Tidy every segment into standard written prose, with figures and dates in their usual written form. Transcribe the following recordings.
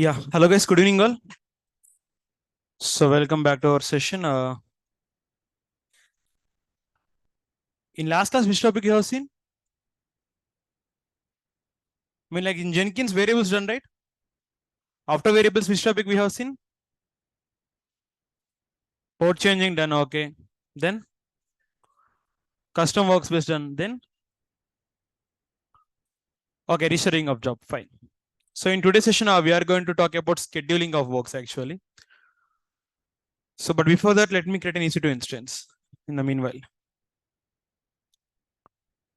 Yeah, hello guys, good evening all. So welcome back to our session. In last class, which topic you have seen? I mean, like in Jenkins, variables done, right? After variables, which topic we have seen? Port changing done, okay. Then custom workspace done. Then okay, restoring of job, fine. So in today's session, we are going to talk about scheduling of works actually. So, but before that, let me create an EC2 instance. In the meanwhile,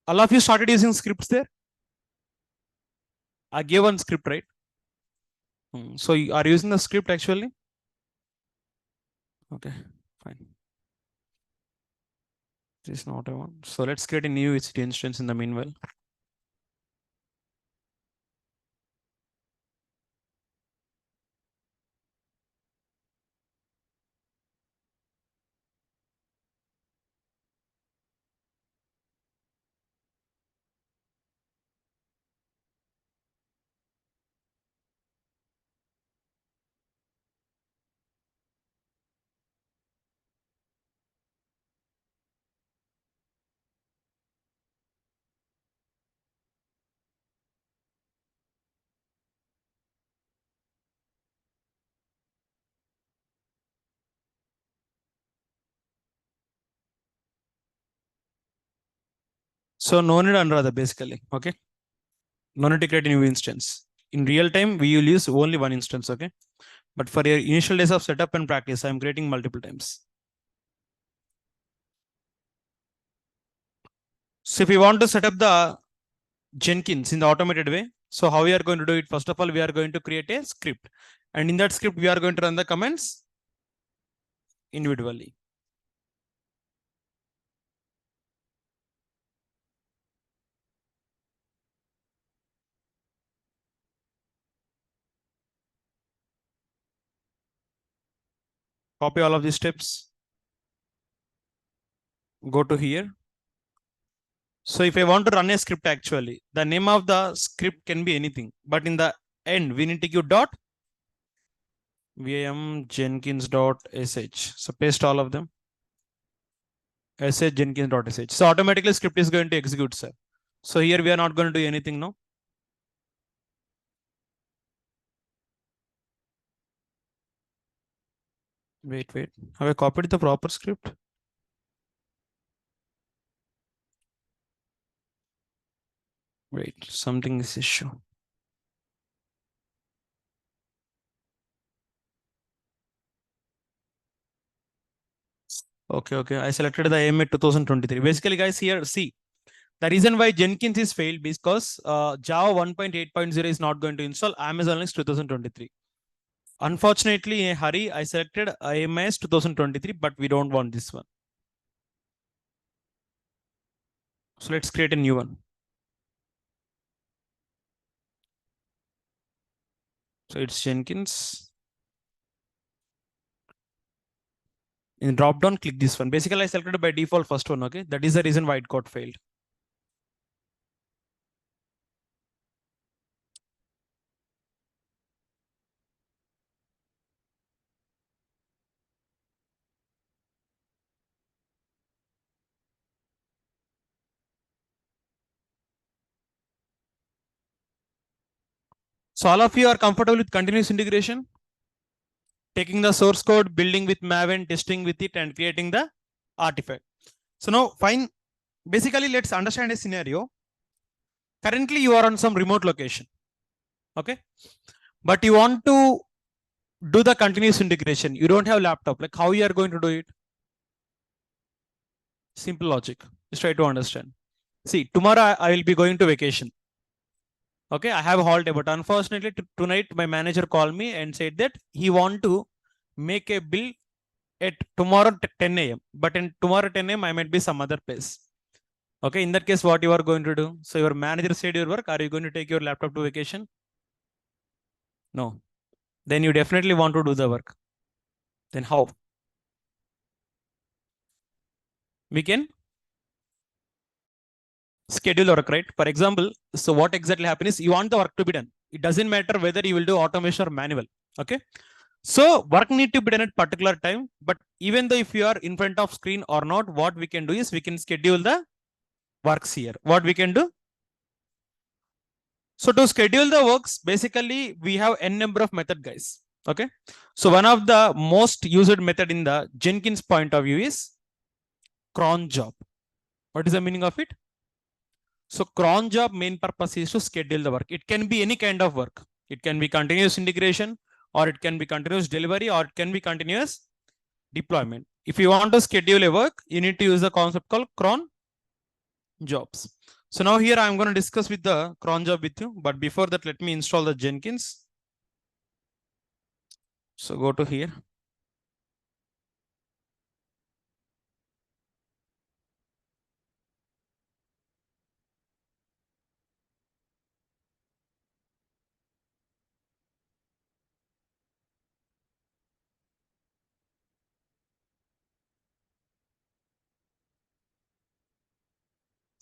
all of you started using scripts there. I gave one script, right? So you are using the script actually? Okay, fine. This is not a one. So let's create a new EC2 instance in the meanwhile. So no need Anuradha basically. Okay. No need to create a new instance. In real time, we will use only one instance. Okay. But for your initial days of setup and practice, I'm creating multiple times. So if we want to set up the Jenkins in the automated way, so how we are going to do it? First of all, we are going to create a script. And in that script, we are going to run the commands individually. Copy all of these steps. Go to here. So if I want to run a script actually, the name of the script can be anything. But in the end, we need to give dot VM Jenkins.sh. So paste all of them. sh Jenkins.sh. So automatically script is going to execute, sir. So here we are not going to do anything now. Wait. Have I copied the proper script? Wait, something is issue. Okay. I selected the AMA 2023. Basically, guys, here see the reason why Jenkins is failed because Java 1.8.0 is not going to install Amazon Linux 2023. Unfortunately, in a hurry, I selected IMS 2023, but we don't want this one. So let's create a new one. So it's Jenkins. In drop down, click this one. Basically, I selected by default first one. Okay, that is the reason why it got failed. So all of you are comfortable with continuous integration, taking the source code, building with Maven, testing with it, and creating the artifact. So now, fine. Basically, let's understand a scenario. Currently, you are on some remote location. Okay, but you want to do the continuous integration. You don't have laptop. Like how you are going to do it? Simple logic. Just try to understand. See, tomorrow I will be going to vacation. Okay, I have a holiday, but unfortunately tonight my manager called me and said that he want to make a bill at tomorrow 10 a.m. But in tomorrow 10 a.m. I might be some other place. Okay, in that case, what you are going to do? So your manager said your work. Are you going to take your laptop to vacation? No. Then you definitely want to do the work. Then how? We can schedule the work, right? For example, so what exactly happens is you want the work to be done. It doesn't matter whether you will do automation or manual. Okay. So work need to be done at particular time, but even though if you are in front of screen or not, what we can do is we can schedule the works here. What we can do? So to schedule the works, basically we have n number of method, guys. Okay. So one of the most used method in the Jenkins point of view is cron job. What is the meaning of it? So cron job main purpose is to schedule the work. It can be any kind of work. It can be continuous integration, or it can be continuous delivery, or it can be continuous deployment. If you want to schedule a work, you need to use the concept called cron jobs. So now here I'm going to discuss with the cron job with you. But before that, let me install the Jenkins. So go to here.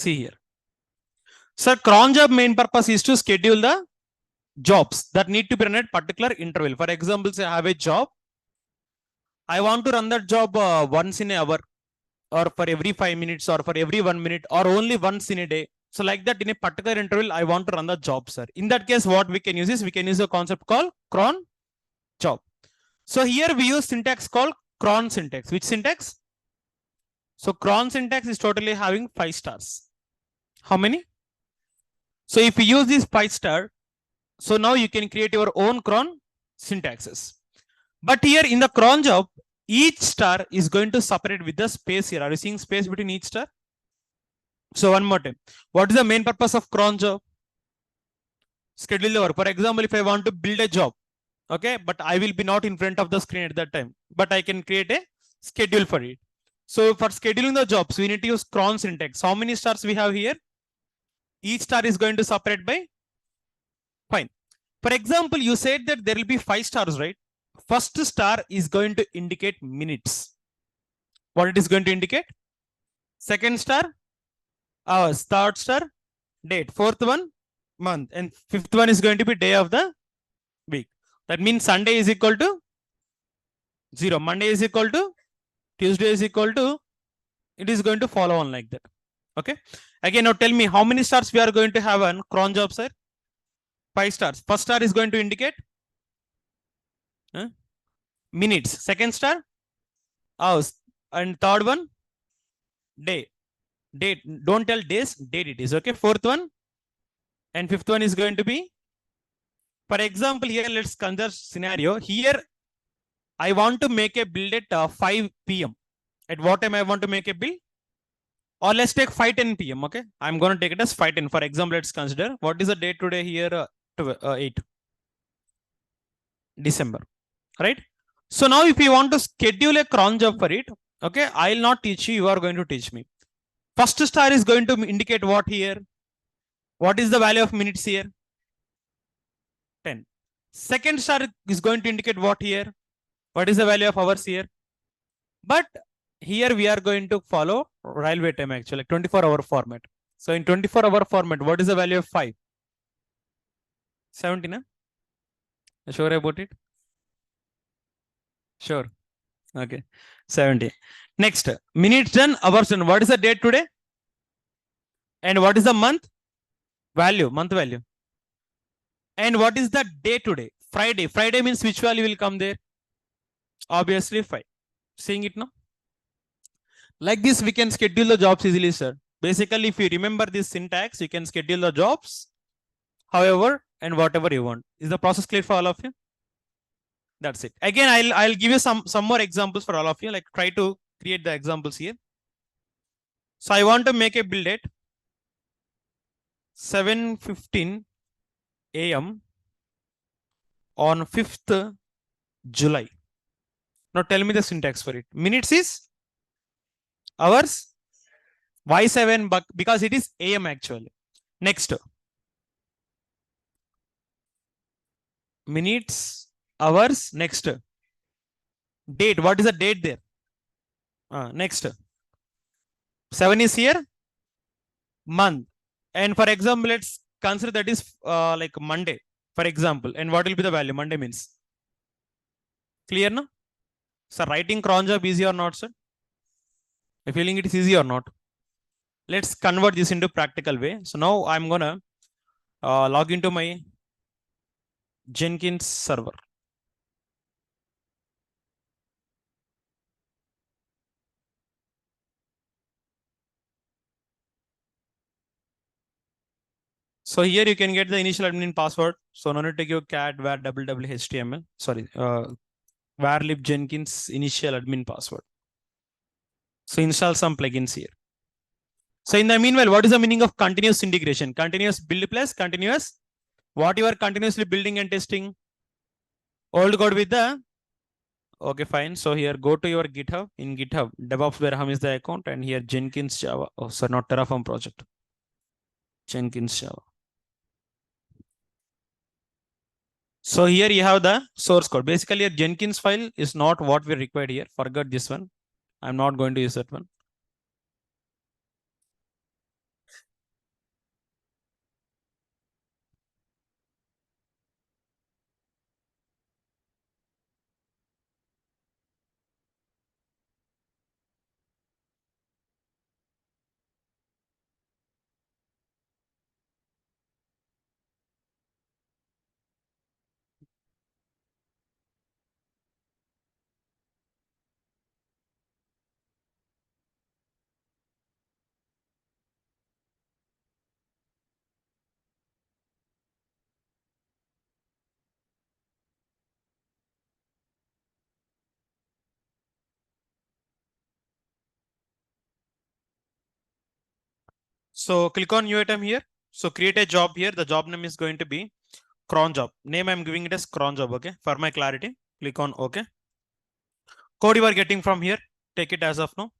See here. Sir, cron job main purpose is to schedule the jobs that need to be run at particular interval. For example, say I have a job. I want to run that job once in an hour, or for every 5 minutes, or for every 1 minute, or only once in a day. So like that, in a particular interval, I want to run the job, sir. In that case, what we can use is we can use a concept called cron job. So here we use syntax called cron syntax. Which syntax? So cron syntax is totally having 5 stars. How many? So if you use this 5 star, so now you can create your own cron syntaxes. But here in the cron job, each star is going to separate with the space here. Are you seeing space between each star? So one more time. What is the main purpose of cron job? Schedule the work. For example, if I want to build a job, okay, but I will be not in front of the screen at that time, but I can create a schedule for it. So for scheduling the jobs, we need to use cron syntax. How many stars we have here? Each star is going to separate by, fine. For example, you said that there will be 5 stars, right? First star is going to indicate minutes. What it is going to indicate? Second star, hours. Third star, date. Fourth one, month. And fifth one is going to be day of the week. That means Sunday is equal to 0. Monday is equal to, Tuesday is equal to, it is going to follow on like that. Okay. Again, now tell me how many stars we are going to have on cron job, sir? 5 stars. First star is going to indicate minutes. Second star, hours. And third one, day. Date. Don't tell days, date it is. Okay. Fourth one and fifth one is going to be, for example, here let's consider scenario. Here I want to make a build at 5 p.m. At what time I want to make a build? Or let's take 5:10 p.m. Okay. I'm going to take it as 5:10. For example, let's consider what is the date today here? 8 December. Right. So now if you want to schedule a cron job for it, okay, I'll not teach you. You are going to teach me. First star is going to indicate what here? What is the value of minutes here? 10. Second star is going to indicate what here? What is the value of hours here? But here we are going to follow railway time actually, like 24-hour format. So in 24-hour format, what is the value of 5? 17, huh? Sure about it? Sure. Okay. 70. Next, minutes done, hours done. What is the date today? And what is the month? Value, month value. And what is the day today? Friday. Friday means which value will come there? Obviously 5. Seeing it now? Like this, we can schedule the jobs easily, sir. Basically, if you remember this syntax, you can schedule the jobs however and whatever you want. Is the process clear for all of you? That's it. Again, I'll give you some more examples for all of you. Like try to create the examples here. So I want to make a build at 7:15 a.m. on 5th July. Now tell me the syntax for it. Minutes is hours. Why 7? Because it is AM actually. Next. Minutes, hours. Next. Date. What is the date there? Next. 7 is here. Month. And for example, let's consider that is like Monday, for example. And what will be the value? Monday means. Clear now? So writing cron job easy or not, sir? I feeling it is easy or not? Let's convert this into practical way. So now I'm gonna log into my Jenkins server. So here you can get the initial admin password. So no need to give cat var www.html. Sorry, var lib Jenkins initial admin password. So install some plugins here. So in the meanwhile, what is the meaning of continuous integration? Continuous build plus continuous. What you are continuously building and testing? Old code with the. Okay, fine. So here go to your GitHub. In GitHub, DevOps Wareham is the account, and here Jenkins Java. Oh, sorry, not Terraform project. Jenkins Java. So here you have the source code. Basically, a Jenkins file is not what we required here. Forget this one. I'm not going to use that one. So click on new item here. So create a job here. The job name is going to be cron job. Name I'm giving it as cron job. Okay. For my clarity, click on OK. Code you are getting from here. Take it as of now.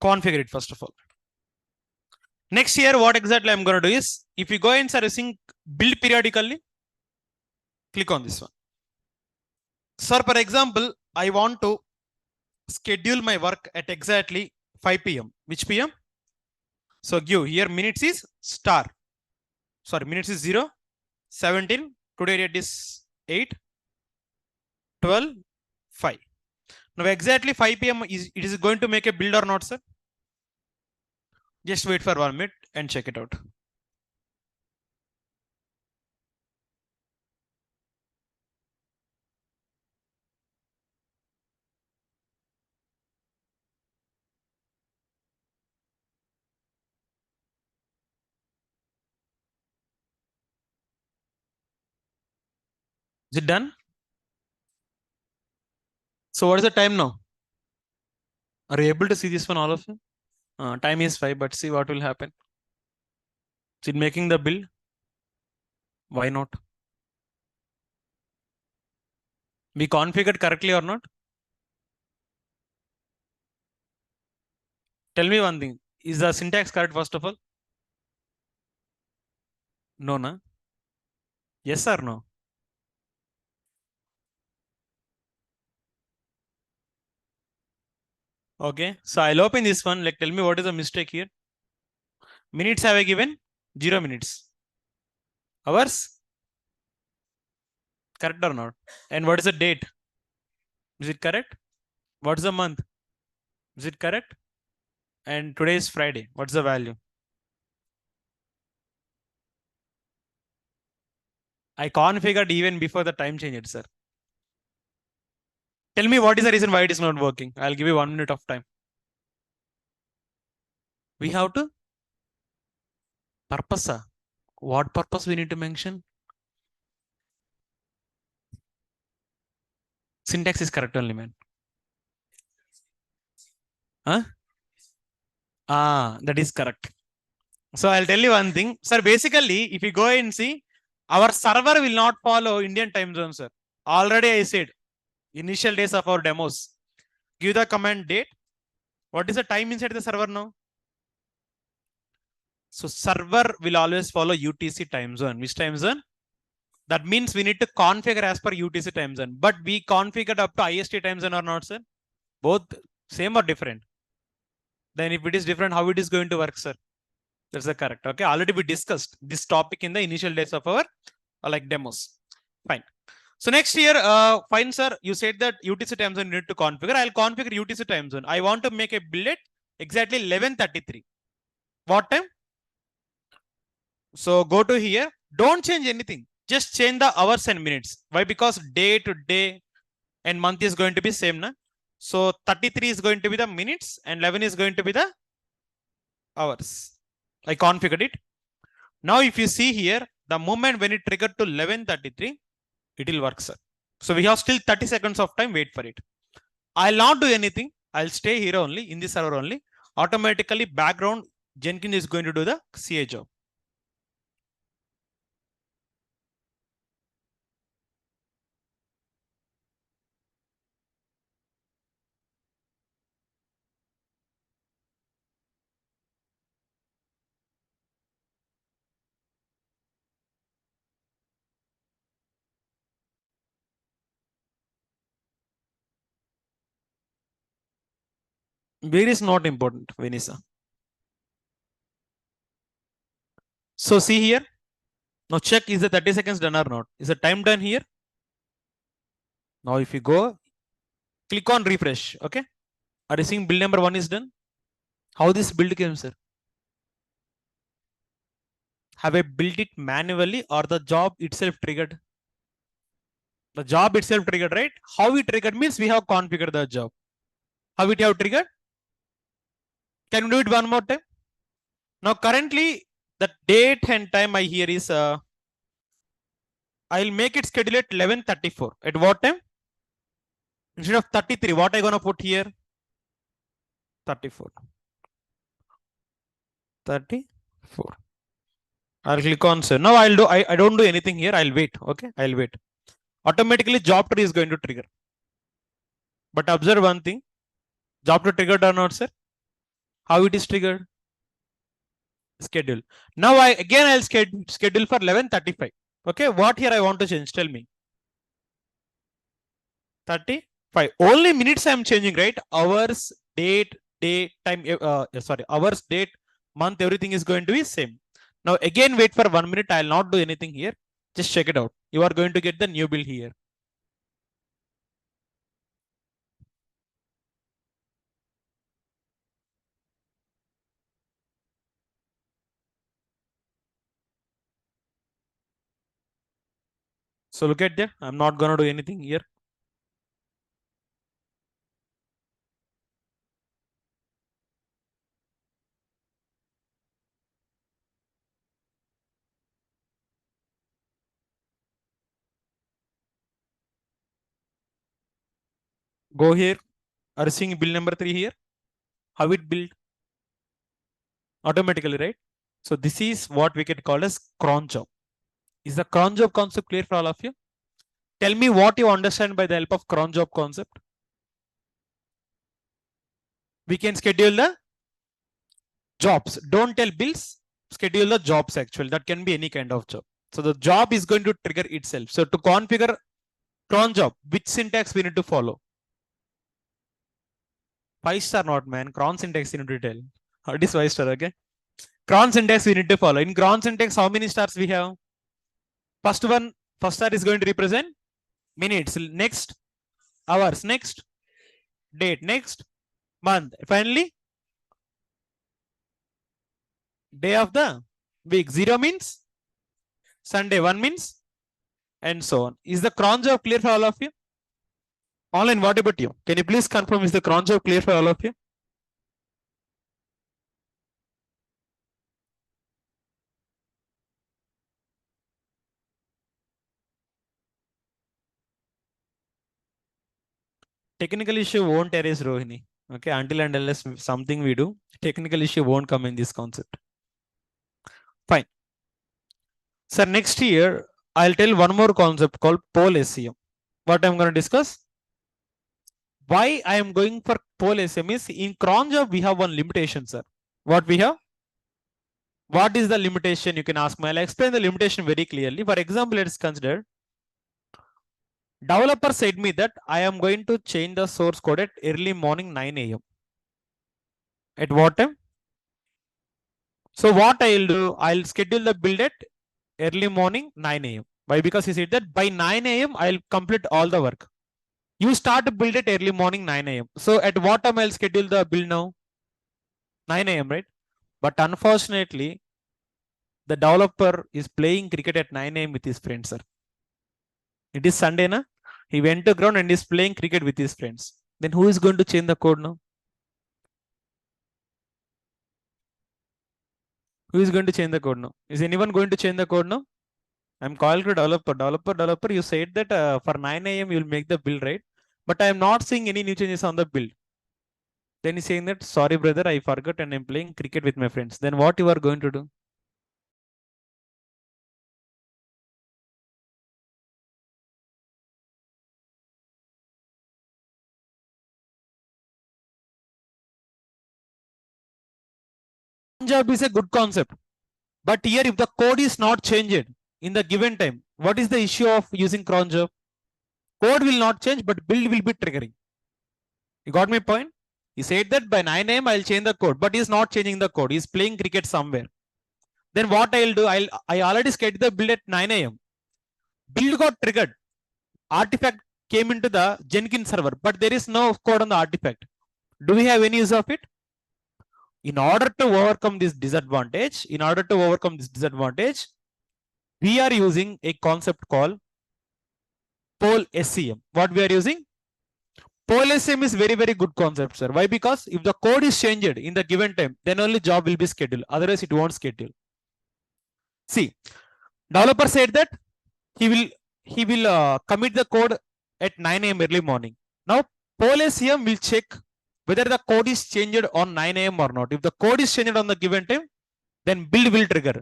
Configure it first of all. Next here, what exactly I'm going to do is, if you go in servicing build periodically, click on this one. Sir, for example, I want to schedule my work at exactly 5 p.m. Which p.m.? So give here minutes is star. Sorry, minutes is 0, 17. Today date is 8, 12, 5. Now exactly 5 p.m. It is going to make a build or not, sir? Just wait for 1 minute and check it out. Is it done? So what is the time now? Are you able to see this one, all of you? Time is 5, but see what will happen. Is it making the build? Why not? We configured correctly or not? Tell me one thing. Is the syntax correct first of all? No, na? Yes or no? Okay. So I'll open this one. Like, tell me what is the mistake here. Minutes have I given? 0 minutes. Hours? Correct or not? And what is the date? Is it correct? What's the month? Is it correct? And today is Friday. What's the value? I configured even before the time changed, sir. Tell me what is the reason why it is not working. I'll give you 1 minute of time. We have to purpose. What purpose we need to mention? Syntax is correct only, man. Huh? That is correct. So I'll tell you one thing, sir. Basically, if you go and see, our server will not follow Indian time zone, sir. Already I said, initial days of our demos. Give the command date. What is the time inside the server now? So server will always follow UTC time zone. Which time zone? That means we need to configure as per UTC time zone. But we configured up to IST time zone or not, sir? Both same or different? Then if it is different, how it is going to work, sir? That's the correct. Okay. Already we discussed this topic in the initial days of our like demos. Fine. So next year, fine, sir. You said that UTC time zone you need to configure. I'll configure UTC time zone. I want to make a build at exactly 11:33. What time? So go to here. Don't change anything. Just change the hours and minutes. Why? Because day to day and month is going to be same, na? So 33 is going to be the minutes and 11 is going to be the hours. I configured it. Now, if you see here, the moment when it triggered to 11:33, it will work, sir. So we have still 30 seconds of time. Wait for it. I'll not do anything. I'll stay here only in this server only. Automatically, background Jenkins is going to do the CA job. Where is not important, Vanessa. So see here. Now check is the 30 seconds done or not. Is the time done here? Now if you go, click on refresh. Okay. Are you seeing build number 1 is done? How this build came, sir? Have I built it manually or the job itself triggered? The job itself triggered, right? How it triggered means we have configured the job. How it have triggered? Can we do it one more time? Now currently the date and time I hear is I'll make it schedule at 11:34. At what time? Instead of 33, what I gonna put here? 34. 34. I'll click on save. Now I don't do anything here. I'll wait. Okay. I'll wait. Automatically job tree is going to trigger. But observe one thing. Job tree triggered or not, sir? How it is triggered? Schedule. Now I'll schedule for 11:35. Okay. What here I want to change? Tell me. 35. Only minutes I'm changing, right? Hours, date, day, time. Sorry. Hours, date, month, everything is going to be same. Now again, wait for 1 minute. I'll not do anything here. Just check it out. You are going to get the new bill here. So look at that. I'm not going to do anything here. Go here. Are you seeing bill number 3 here? How it built? Automatically, right? So this is what we can call as cron job. Is the cron job concept clear for all of you? Tell me what you understand by the help of cron job concept. We can schedule the jobs. Don't tell bills. Schedule the jobs actually. That can be any kind of job. So the job is going to trigger itself. So to configure cron job, which syntax we need to follow? 5-star not, man. Cron syntax you need to tell. How it is 5-star, okay? Cron syntax we need to follow. In cron syntax, how many stars we have? First one, first star is going to represent minutes. Next, hours. Next, date. Next, month. Finally, day of the week. 0 means Sunday. 1 means and so on. Is the cron job clear for all of you? Online, what about you? Can you please confirm is the cron job clear for all of you? Technical issue won't erase Rohini. Okay, until and unless something we do, technical issue won't come in this concept. Fine. Sir, next year, I'll tell one more concept called pole SCM. What I'm going to discuss? Why I am going for pole SCM is in cron job, we have one limitation, sir. What we have? What is the limitation? You can ask me. I'll explain the limitation very clearly. For example, let's consider developer said me that I am going to change the source code at early morning 9 a.m. At what time? So what I'll do, I'll schedule the build at early morning 9 a.m. Why? Because he said that by 9 a.m. I'll complete all the work. You start to build at early morning 9 a.m. So at what time I'll schedule the build now? 9 a.m. right? But unfortunately, the developer is playing cricket at 9 a.m. with his friends, sir. It is Sunday, na? He went to ground and is playing cricket with his friends. Then who is going to change the code now? Who is going to change the code now? Is anyone going to change the code now? I'm calling to developer. You said that for 9 a.m. you'll make the build, right? But I am not seeing any new changes on the build. Then he's saying that, sorry, brother, I forgot and I'm playing cricket with my friends. Then what you are going to do? Job is a good concept. But here, if the code is not changed in the given time, what is the issue of using cron job? Code will not change, but build will be triggering. You got my point? He said that by 9 a.m. I'll change the code, but he's not changing the code. He's playing cricket somewhere. Then what I'll do, I already scheduled the build at 9 a.m. Build got triggered. Artifact came into the Jenkins server, but there is no code on the artifact. Do we have any use of it? In order to overcome this disadvantage, we are using a concept called poll SCM. What we are using? Poll SCM is very, very good concept, sir. Why? Because if the code is changed in the given time, then only job will be scheduled. Otherwise, it won't schedule. See, developer said that he will commit the code at 9 a.m. early morning. Now, poll SCM will check whether the code is changed on 9 a.m. or not. If the code is changed on the given time, then build will trigger.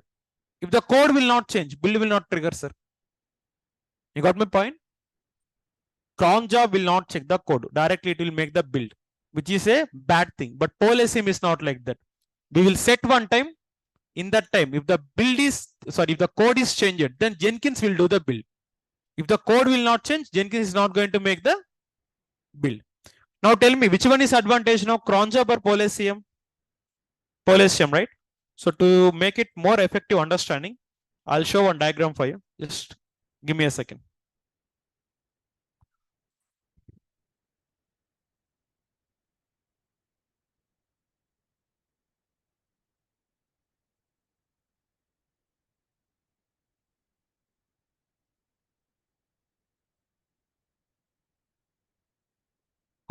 If the code will not change, build will not trigger, sir. You got my point? Cron job will not check the code. Directly it will make the build, which is a bad thing. But poll SCM is not like that. We will set one time. In that time, if the code is changed, then Jenkins will do the build. If the code will not change, Jenkins is not going to make the build. Now tell me, which one is advantage now, cron job or poll SCM? Poll SCM, right? So to make it more effective understanding, I'll show one diagram for you. Just give me a second.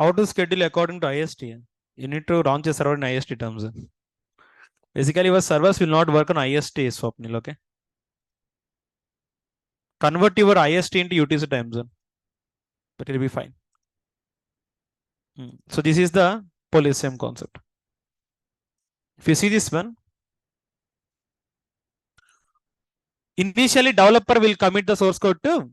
How to schedule according to IST? You need to launch a server in IST terms. Basically, your servers will not work on IST, Swapnil, okay? Convert your IST into UTC time zone. But it'll be fine. So this is the poll SCM concept. If you see this one, initially developer will commit the source code to,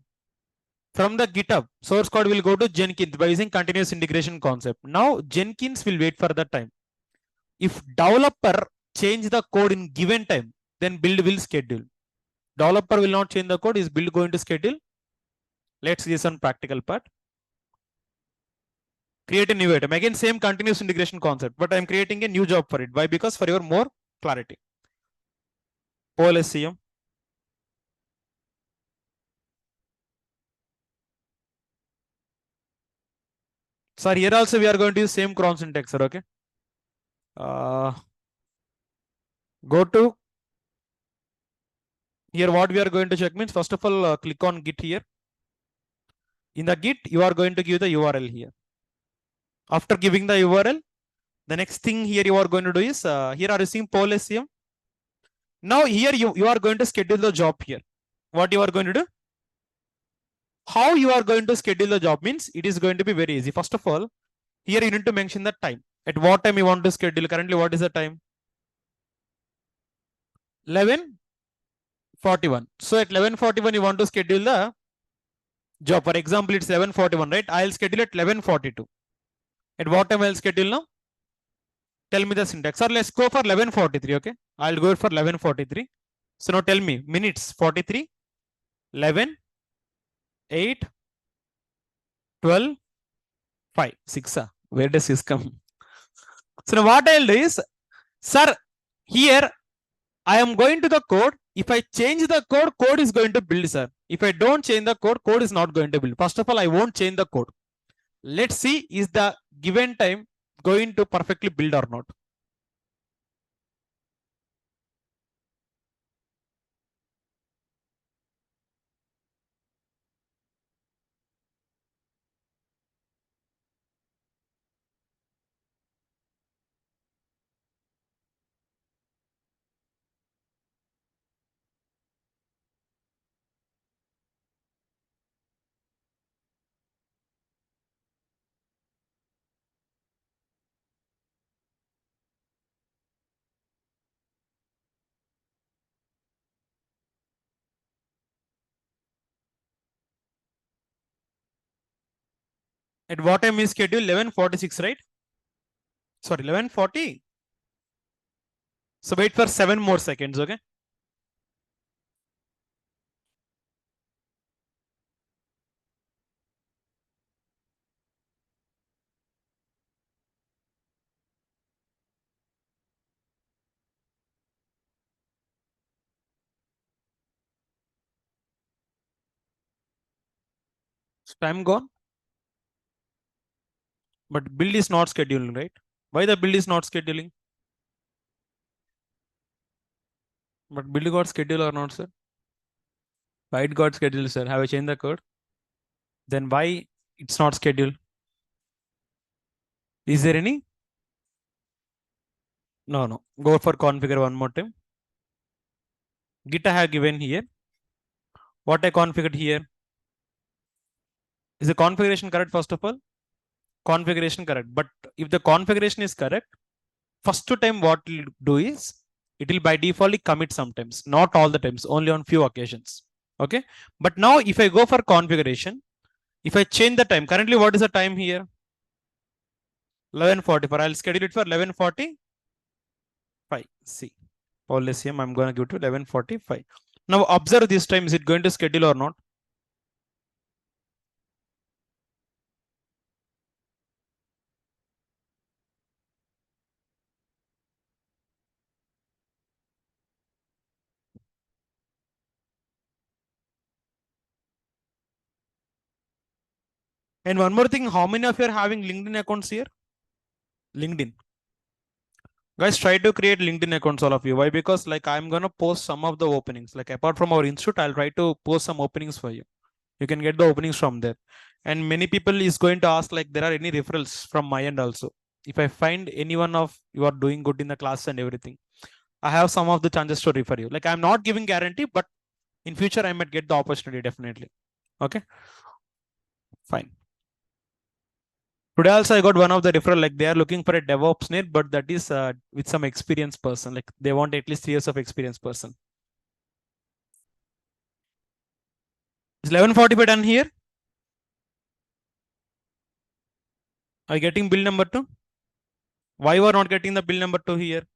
from the GitHub, source code will go to Jenkins by using continuous integration concept. Now Jenkins will wait for the time. If developer change the code in given time, then build will schedule. Developer will not change the code, is build going to schedule? Let's see this on practical part. Create a new item. Again, same continuous integration concept, but I'm creating a new job for it. Why? Because for your more clarity. Poll SCM. Sir, here also we are going to use same cron syntax, sir, okay? Go to here. What we are going to check means, first of all, click on Git here. In the Git, you are going to give the URL here. After giving the URL, the next thing here you are going to do is, here are you seeing poll SCM. Now here you are going to schedule the job here. What you are going to do? How you are going to schedule the job means, it is going to be very easy. First of all, here you need to mention the time. At what time you want to schedule? Currently, what is the time? 11:41. So at 11:41, you want to schedule the job. For example, it's 11:41, right? I'll schedule at 11:42. At what time I'll schedule now? Tell me the syntax. Or let's go for 11:43, okay? I'll go for 11:43. So now tell me, minutes 43, 11, 8, 12, 5, 6. Where does 6 come? So now what I'll do is, sir, here I am going to the code. If I change the code, code is going to build, sir. If I don't change the code, code is not going to build. First of all, I won't change the code. Let's see, is the given time going to perfectly build or not? At what time is schedule? 11:46, right? Sorry, 11:40. So wait for 7 more seconds, okay? So time gone, but build is not scheduling, right? Why the build is not scheduling? But build got schedule or not, sir? Why it got scheduled, sir? Have I changed the code? Then why it's not scheduled? Is there any? No, no. Go for configure one more time. Git I have given here. What I configured here? Is the configuration correct, first of all? Configuration correct. But if the configuration is correct, first time what it will do is, it will by default commit sometimes, not all the times, only on few occasions. Okay. But now if I go for configuration, if I change the time, currently what is the time here? 11:44. I'll schedule it for 11:45. See, all SCM, I'm going to give to 11:45. Now observe this time, is it going to schedule or not? And one more thing, how many of you are having LinkedIn accounts here? LinkedIn. Guys, try to create LinkedIn accounts, all of you. Why? Because like I'm gonna post some of the openings. Like apart from our institute, I'll try to post some openings for you. You can get the openings from there. And many people is going to ask like there are any referrals from my end also. If I find anyone of you are doing good in the class and everything, I have some of the chances to refer you. Like I'm not giving guarantee, but in future I might get the opportunity definitely. Okay, fine. Today also I got one of the referral, like they are looking for a DevOps need, but that is with some experienced person. Like they want at least 3 years of experienced person. Is 11:45 done here? Are you getting bill number 2? Why you are not getting the bill number 2 here?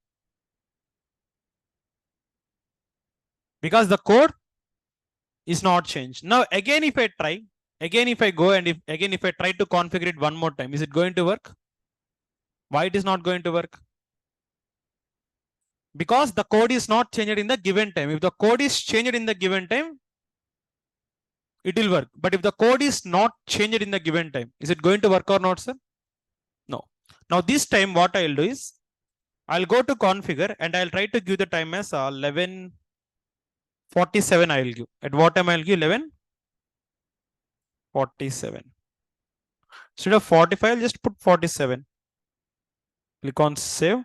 Because the code is not changed. Now again if I try, again if I go and if I try to configure it one more time, is it going to work? Why it is not going to work? Because the code is not changed in the given time. If the code is changed in the given time, it will work. But if the code is not changed in the given time, is it going to work or not, sir? No. Now this time what I'll do is, I'll go to configure and I'll try to give the time as 11:47 I'll give. At what time I'll give? 11:47. Instead of 45, I'll just put 47. Click on save.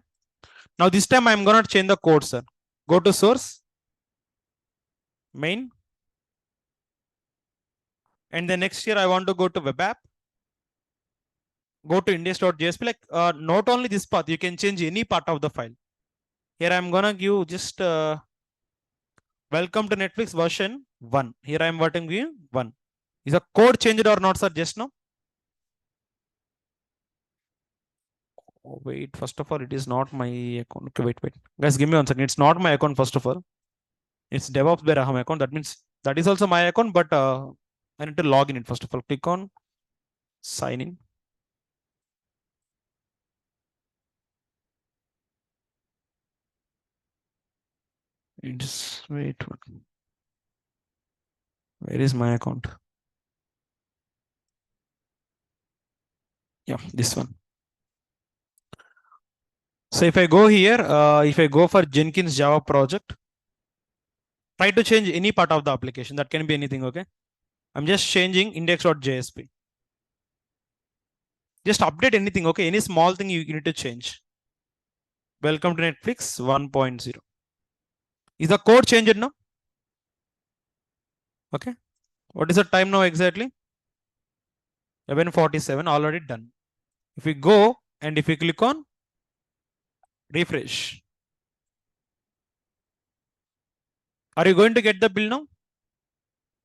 Now this time I'm gonna change the code, sir. Go to source, main. And then next here I want to go to web app. Go to index.jsp. Like not only this path, you can change any part of the file. Here I'm gonna give just welcome to Netflix version 1. Here I'm giving 1. Is the code changed or not, sir? Just now. Oh, wait, first of all, it is not my account. Okay, wait. Guys, give me 1 second. It's not my account, first of all. It's DevOps by Raham account. That means that is also my account, but I need to log in it. First of all, click on sign in. It's wait. Where is my account? Yeah, this one. So if I go here, if I go for Jenkins Java project, try to change any part of the application. That can be anything, okay? I'm just changing index.jsp. Just update anything, okay? Any small thing you need to change. Welcome to Netflix 1.0. Is the code changed now? Okay. What is the time now exactly? 11:47, already done. If we go and if we click on refresh, are you going to get the bill now?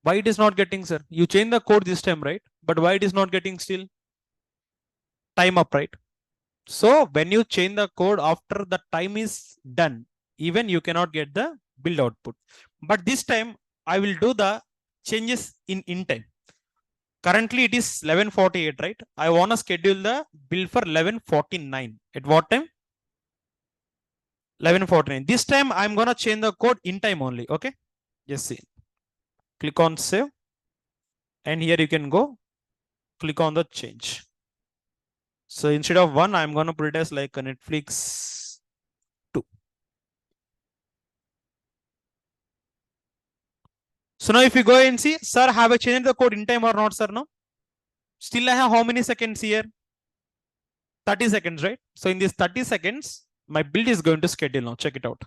Why it is not getting, sir? You change the code this time, right? But why it is not getting still? Time up, right? So when you change the code after the time is done, even you cannot get the build output. But this time I will do the changes in time. Currently it is 11:48, right? I want to schedule the build for 11:49. At what time? 11:49. This time I'm gonna change the code in time only. Okay. Just see. Click on save, and here you can go. Click on the change. So instead of 1, I'm gonna put it as like a Netflix 2. So now if you go and see, sir, have I changed the code in time or not, sir? No. Still I have how many seconds here? 30 seconds, right? So in these 30 seconds, my build is going to schedule now. Check it out.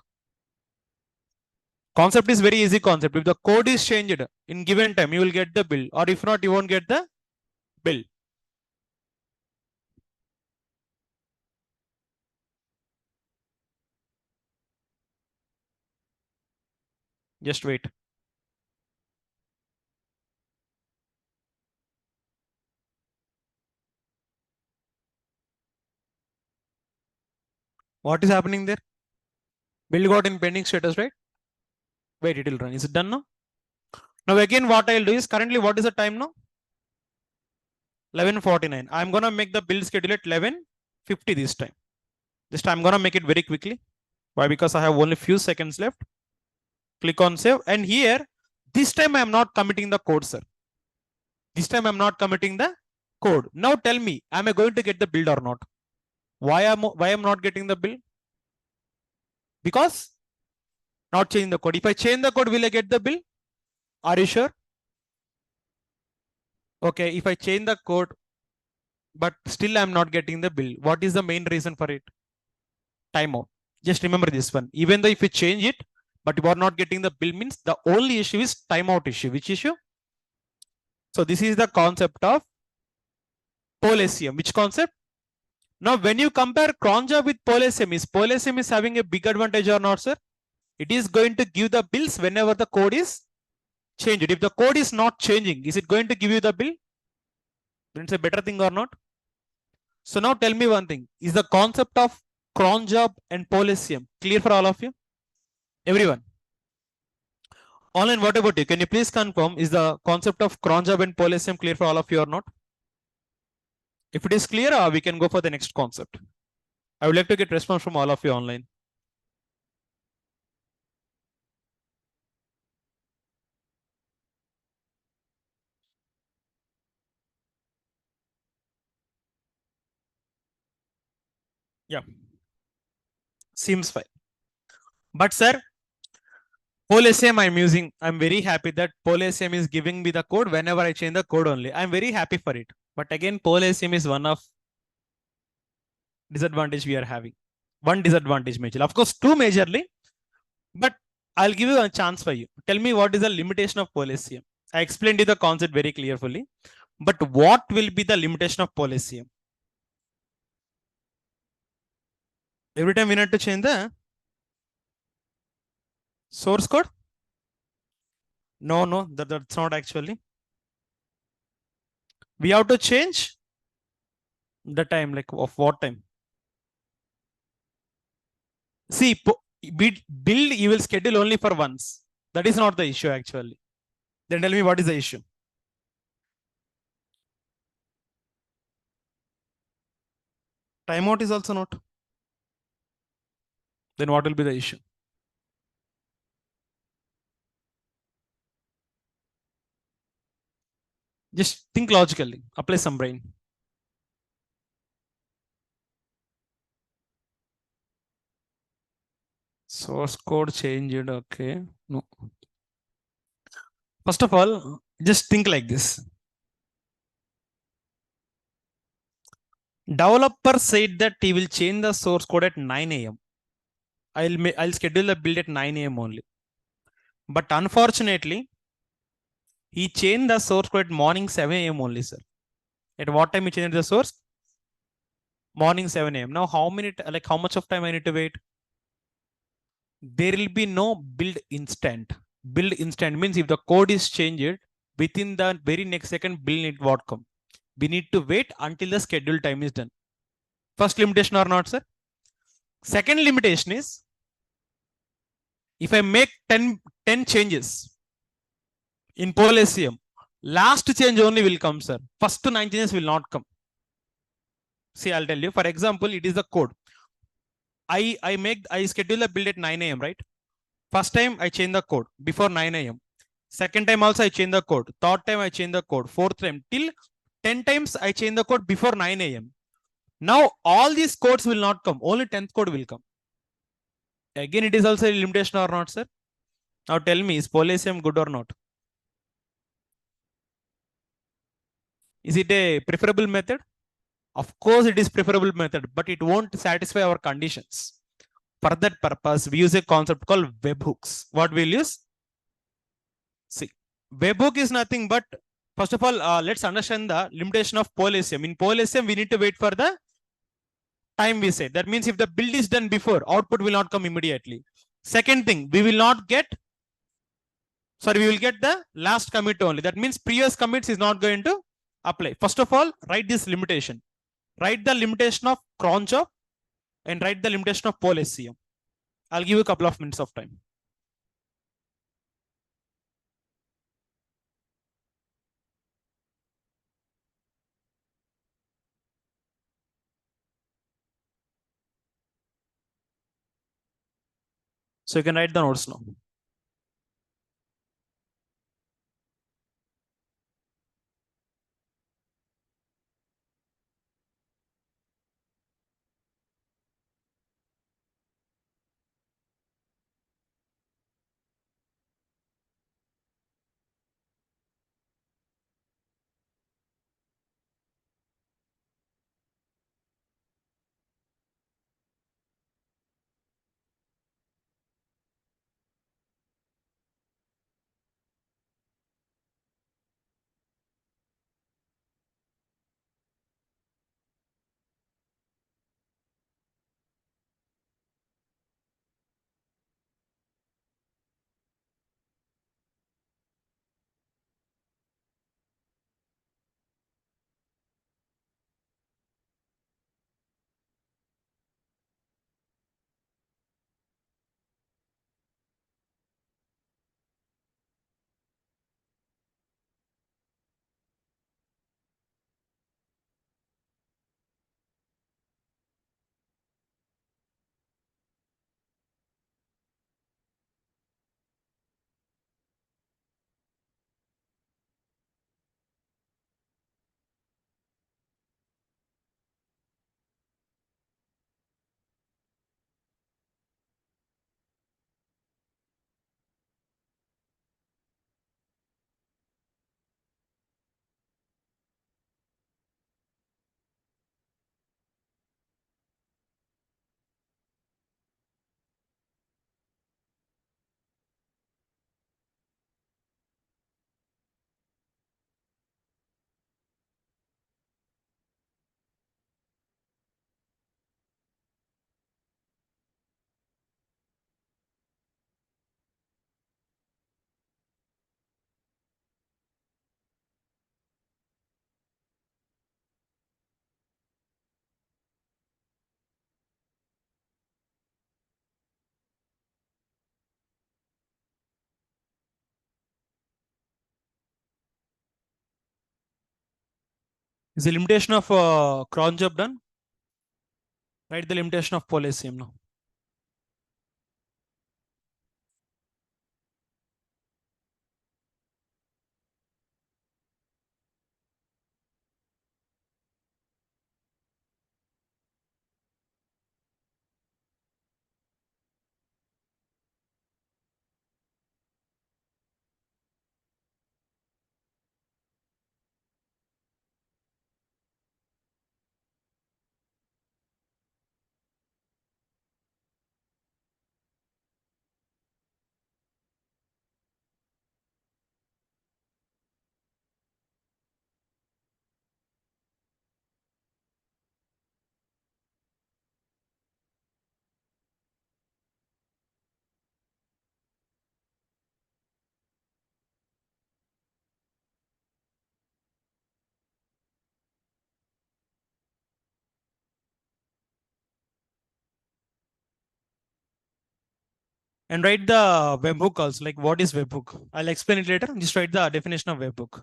Concept is very easy concept. If the code is changed in given time, you will get the bill, or if not, you won't get the bill. Just wait. What is happening there? Bill got in pending status, right? Wait, it will run. Is it done now? Now again, what I'll do is currently what is the time now? 11:49. I'm gonna make the build schedule at 11:50 this time. This time I'm gonna make it very quickly. Why? Because I have only few seconds left. Click on save, and here this time I'm not committing the code, sir. This time I'm not committing the code. Now tell me, am I going to get the build or not? Why I'm not getting the bill? Because not changing the code. If I change the code, will I get the bill? Are you sure? Okay, if I change the code, but still I'm not getting the bill, what is the main reason for it? Timeout. Just remember this one. Even though if you change it, but you are not getting the bill, means the only issue is timeout issue. Which issue? So this is the concept of pole SCM. Which concept? Now, when you compare cron job with pole SCM, is pole SCM is having a big advantage or not, sir? It is going to give the bills whenever the code is changed. If the code is not changing, is it going to give you the bill? Then it's a better thing or not? So now tell me one thing. Is the concept of cron job and pole SCM clear for all of you? Everyone. Online, what about you? Can you please confirm, is the concept of cron job and pole SCM clear for all of you or not? If it is clear, we can go for the next concept. I would like to get response from all of you online. Yeah, seems fine. But sir, pole SCM I'm using. I'm very happy that pole SCM is giving me the code whenever I change the code only. I'm very happy for it. But again, pole SCM is one of disadvantage we are having. One disadvantage major. Of course, two majorly. But I'll give you a chance for you. Tell me what is the limitation of pole SCM. I explained you the concept very clearly. But what will be the limitation of pole SCM? Every time we need to change the source code? No, that's not actually. We have to change the time, like of what time? See, build you will schedule only for once. That is not the issue actually. Then tell me what is the issue? Timeout is also not. Then what will be the issue? Just think logically. Apply some brain. Source code changed. Okay. No. First of all, just think like this. Developer said that he will change the source code at 9 a.m. I'll schedule the build at 9 a.m. only. But unfortunately, he changed the source code at morning 7 a.m. only, sir. At what time he changed the source? Morning 7 a.m. Now, how much of time I need to wait? There will be no build instant. Build instant means if the code is changed, within the very next second, build it won't come. We need to wait until the scheduled time is done. First limitation or not, sir? Second limitation is if I make 10 changes in poll SCM, last change only will come, sir. First 9 changes will not come. See, I'll tell you. For example, it is the code. I schedule a build at 9 a.m. right? First time I change the code before 9 a.m. Second time also I change the code. Third time I change the code. Fourth time till 10 times I change the code before 9 a.m. Now all these codes will not come. Only 10th code will come. Again, it is also a limitation or not, sir? Now tell me, is Polysem good or not? Is it a preferable method? Of course, it is preferable method, but it won't satisfy our conditions. For that purpose, we use a concept called webhooks. What we'll use? See, webhook is nothing but, first of all, let's understand the limitation of Polysem. In Polysem, we need to wait for the time we say. That means if the build is done before, output will not come immediately. Second thing, we will get the last commit only. That means previous commits is not going to apply. First of all, write this limitation. Write the limitation of cron job and write the limitation of poll SCM. I'll give you a couple of minutes of time. So you can write the notes now. Is the limitation of cron job done? Write the limitation of poll SCM now. And write the webhook also. Like, what is webhook? I'll explain it later. Just write the definition of webhook.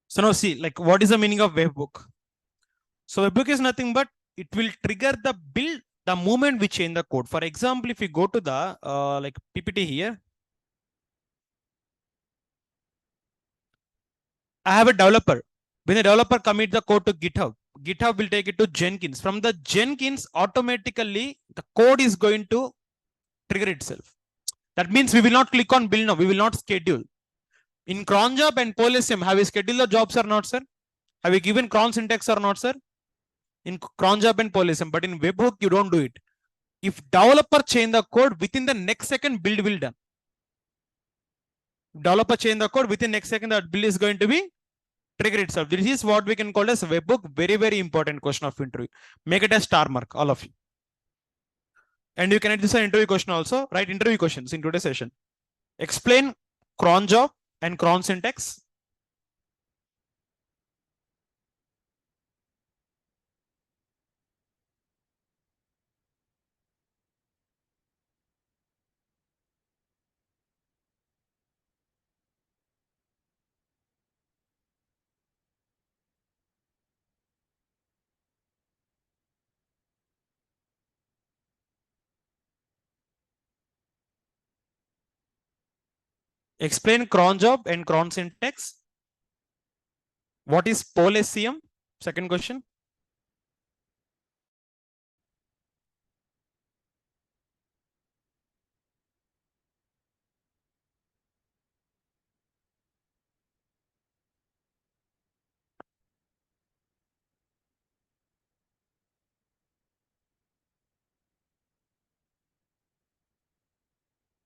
So now see, like, what is the meaning of webhook? So webhook is nothing but it will trigger the build the moment we change the code. For example, if we go to the like PPT here, I have a developer. When the developer commit the code to GitHub, GitHub will take it to Jenkins. From the Jenkins, automatically the code is going to trigger itself. That means we will not click on build now. We will not schedule. In cron job and SCM, have we scheduled the jobs or not, sir? Have we given cron syntax or not, sir? In cron job and SCM, but in webhook, you don't do it. If developer change the code, within the next second, build will done. Developer change the code, within next second, that build is going to be trigger itself. This is what we can call as webhook. Very, very important question of interview. Make it a star mark, all of you. And you can add this an interview question also. Write interview questions in today's session. Explain cron job and cron syntax. Explain cron job and cron syntax. What is SCM? Second question.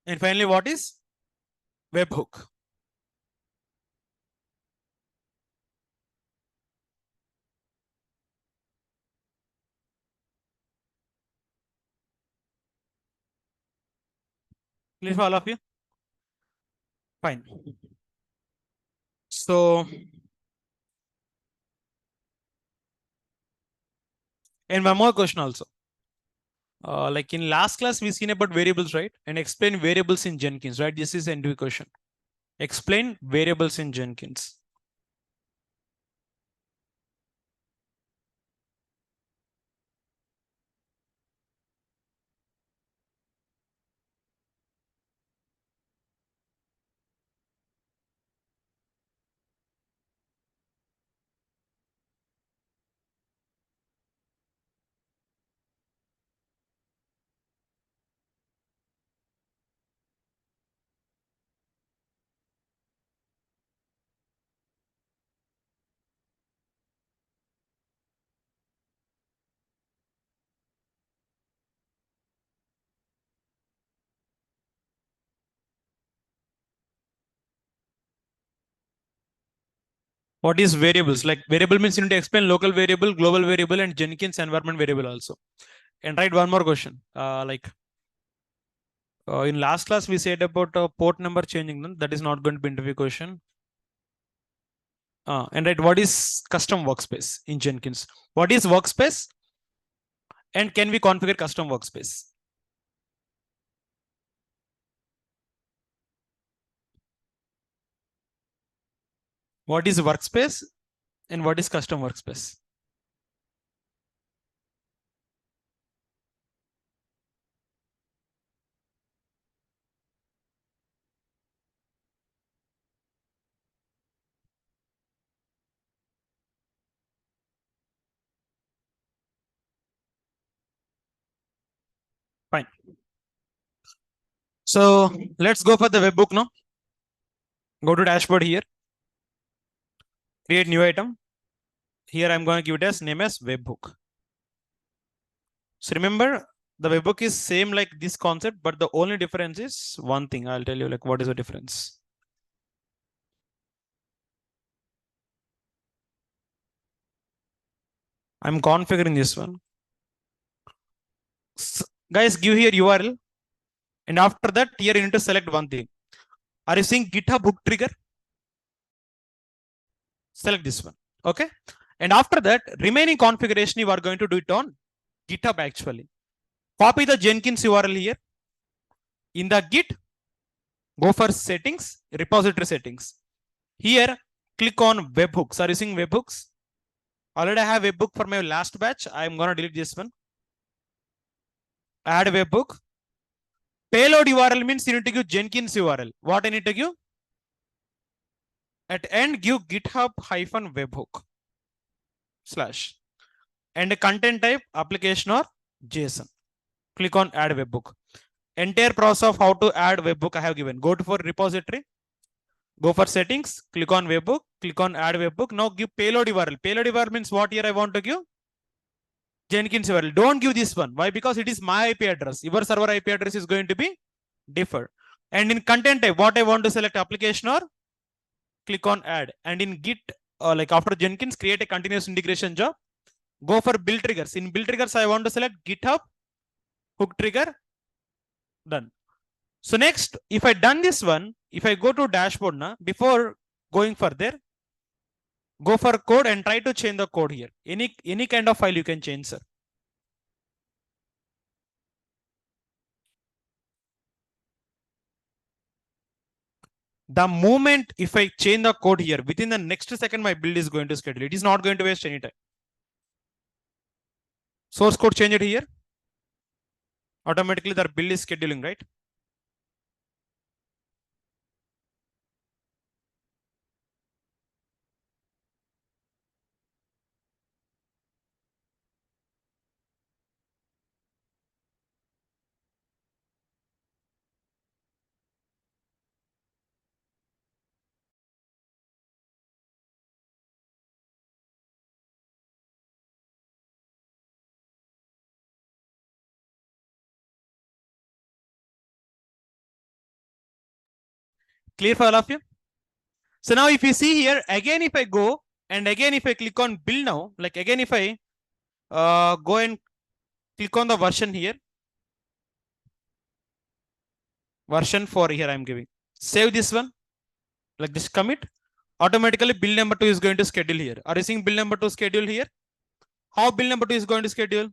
And finally, what is webhook? Clear for all of you? Fine. So, and one more question also. Like in last class, we seen about variables, right? And explain variables in Jenkins, right? This is an interview question. Explain variables in Jenkins. What is variables? Like variable means you need to explain local variable, global variable, and Jenkins environment variable also. And write one more question. In last class, we said about port number changing. No? That is not going to be interview question. And write what is custom workspace in Jenkins? What is workspace? And can we configure custom workspace? What is workspace? And what is custom workspace? Fine. So let's go for the webbook now. Go to dashboard here. Create new item. Here I'm going to give it as name as webbook. So remember, the webbook is same like this concept, but the only difference is one thing. I'll tell you like what is the difference. I'm configuring this one. Guys, give here URL. And after that, here you need to select one thing. Are you seeing GitHub hook trigger? Select this one. Okay. And after that, remaining configuration, you are going to do it on GitHub actually. Copy the Jenkins URL here. In the Git, go for settings, repository settings. Here, click on webhooks. Are you seeing webhooks? Already I have webhook for my last batch. I'm going to delete this one. Add webhook. Payload URL means you need to give Jenkins URL. What I need to give? At end, give GitHub-webhook / and a content type application or JSON. Click on add webhook. Entire process of how to add webhook I have given. Go to for repository. Go for settings. Click on webhook. Click on add webhook. Now give payload URL. Payload URL means what here I want to give? Jenkins URL. Don't give this one. Why? Because it is my IP address. Your server IP address is going to be different. And in content type, what I want to select application or click on add. And in Git, like after Jenkins, create a continuous integration job. Go for build triggers. In build triggers, I want to select GitHub hook trigger. Done. So next, if I done this one, if I go to dashboard now, before going further, go for code and try to change the code here. Any kind of file you can change, sir. The moment if I change the code here, within the next second, my build is going to schedule. It is not going to waste any time. Source code change it here. Automatically the build is scheduling, right? Clear for all of you? So now if you see here, again, if I go and again, if I click on build now, like again, if I go and click on the version here, version 4 here I'm giving. Save this one, like this commit. Automatically build number 2 is going to schedule here. Are you seeing build number 2 schedule here? How build number 2 is going to schedule?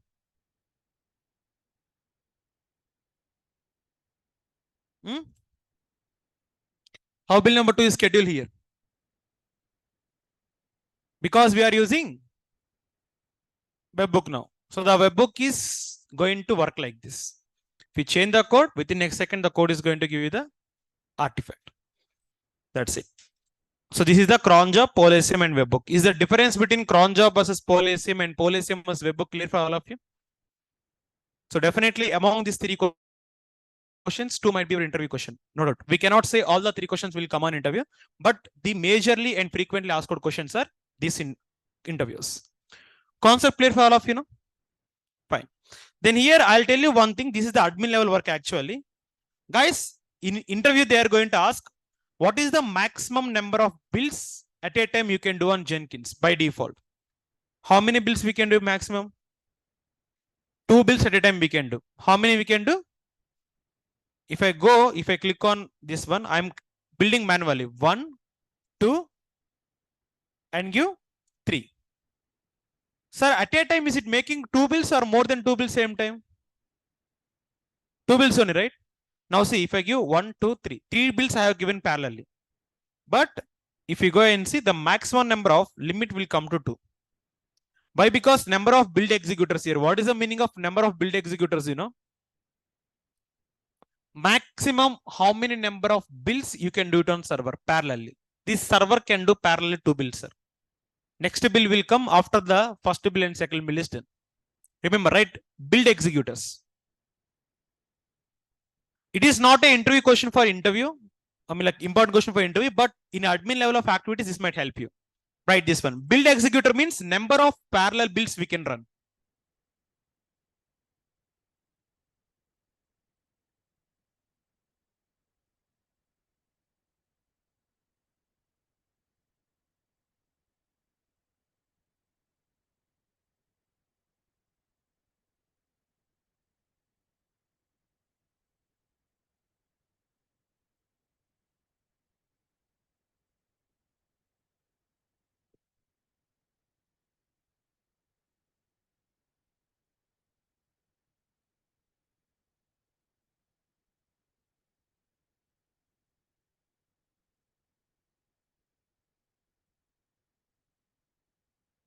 How build number 2 is scheduled here? Because we are using webbook now. So the webbook is going to work like this. If you change the code, within next second, the code is going to give you the artifact. That's it. So this is the cron job, PolSCM and webbook. Is the difference between cron job versus PolSCM and PolSCM versus webbook clear for all of you? So definitely among these 3 questions, 2 might be your interview question. No doubt. We cannot say all the 3 questions will come on interview, but the majorly and frequently asked questions are these in interviews. Concept clear for all of you, know? Fine. Then here I'll tell you one thing. This is the admin level work actually. Guys, in interview, they are going to ask, what is the maximum number of builds at a time you can do on Jenkins by default? How many builds we can do maximum? 2 builds at a time we can do. How many we can do? If I click on this one, I'm building manually 1, 2, and give 3. Sir, at a time, is it making 2 builds or more than 2 builds same time? 2 builds only, right? Now see, if I give 1, 2, 3, 3 builds I have given parallelly. But if you go and see, the maximum number of limit will come to 2. Why? Because number of build executors here. What is the meaning of number of build executors? Maximum how many number of builds you can do it on server parallelly. This server can do parallel 2 builds, sir. Next build will come after the first build and second build is done. Remember, right? Build executors. It is not an interview question for interview. I mean, like important question for interview, but in admin level of activities, this might help you. Write this one. Build executor means number of parallel builds we can run.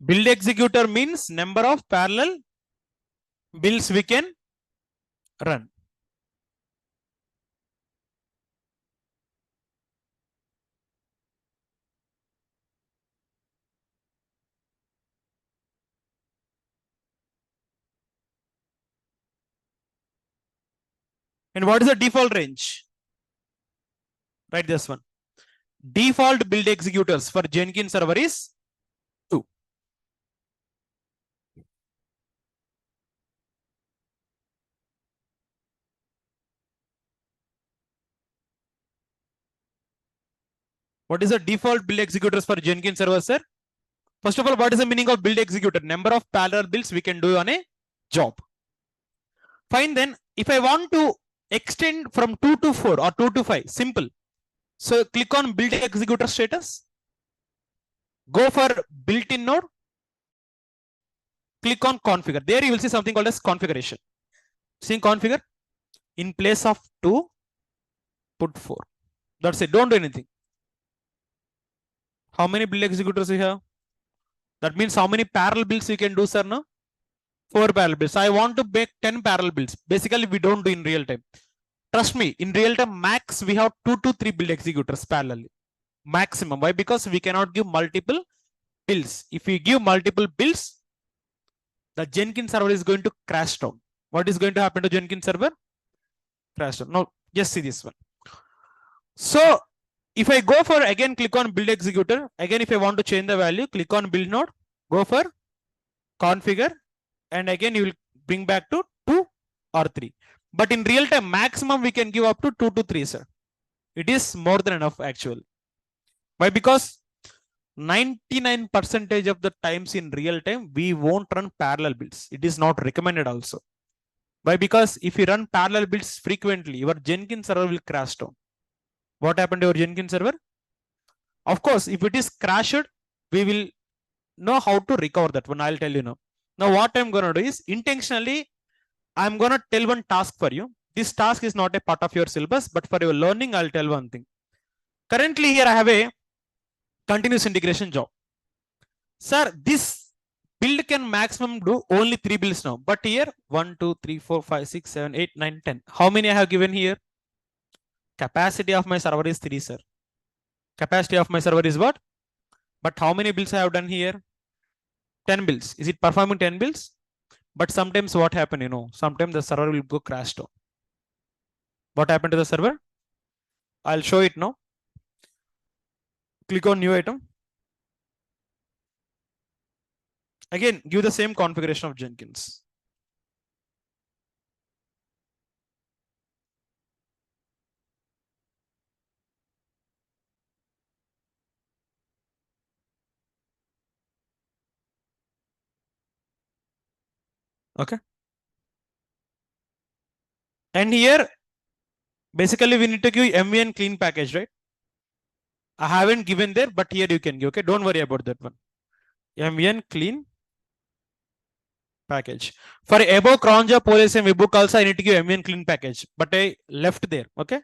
Build executor means number of parallel builds we can run. And what is the default range? Write this one. Default build executors for Jenkins server is 2. What is the default build executors for Jenkins server, sir? First of all, what is the meaning of build executor? Number of parallel builds we can do on a job. Fine, then if I want to extend from 2 to 4 or 2 to 5, simple. So click on build executor status. Go for built-in node. Click on configure. There you will see something called as configuration. See configure. In place of 2, put 4. That's it. Don't do anything. How many build executors we have? That means how many parallel builds you can do, sir? No? 4 parallel builds. I want to make 10 parallel builds. Basically, we don't do in real time. Trust me, in real time, max we have 2 to 3 build executors parallelly. Maximum. Why? Because we cannot give multiple builds. If we give multiple builds, the Jenkins server is going to crash down. What is going to happen to Jenkins server? Crash down. Now, just see this one. So, if I go for again, click on build executor. Again, if I want to change the value, click on build node, go for configure, and again you will bring back to 2 or 3. But in real time, maximum we can give up to 2 to 3, sir. It is more than enough actually. Why? Because 99% of the times in real time, we won't run parallel builds. It is not recommended also. Why? Because if you run parallel builds frequently, your Jenkins server will crash down. What happened to your Jenkins server? Of course, if it is crashed, we will know how to recover that one. I'll tell you now. Now, what I'm going to do is intentionally, I'm going to tell one task for you. This task is not a part of your syllabus, but for your learning, I'll tell one thing. Currently, here I have a continuous integration job. Sir, this build can maximum do only 3 builds now. But here, 1, 2, 3, 4, 5, 6, 7, 8, 9, 10. How many I have given here? Capacity of my server is 3, sir. Capacity of my server is what? But how many builds I have done here? 10 builds. Is it performing 10 builds? But sometimes what happen, sometimes the server will go crash down. What happened to the server? I'll show it now. Click on new item. Again, give the same configuration of Jenkins. Okay. And here, basically, we need to give MVN clean package, right? I haven't given there, but here you can give. Okay, don't worry about that one. MVN clean package. For above cron job, police and webbook also, I need to give MVN clean package, but I left there. Okay.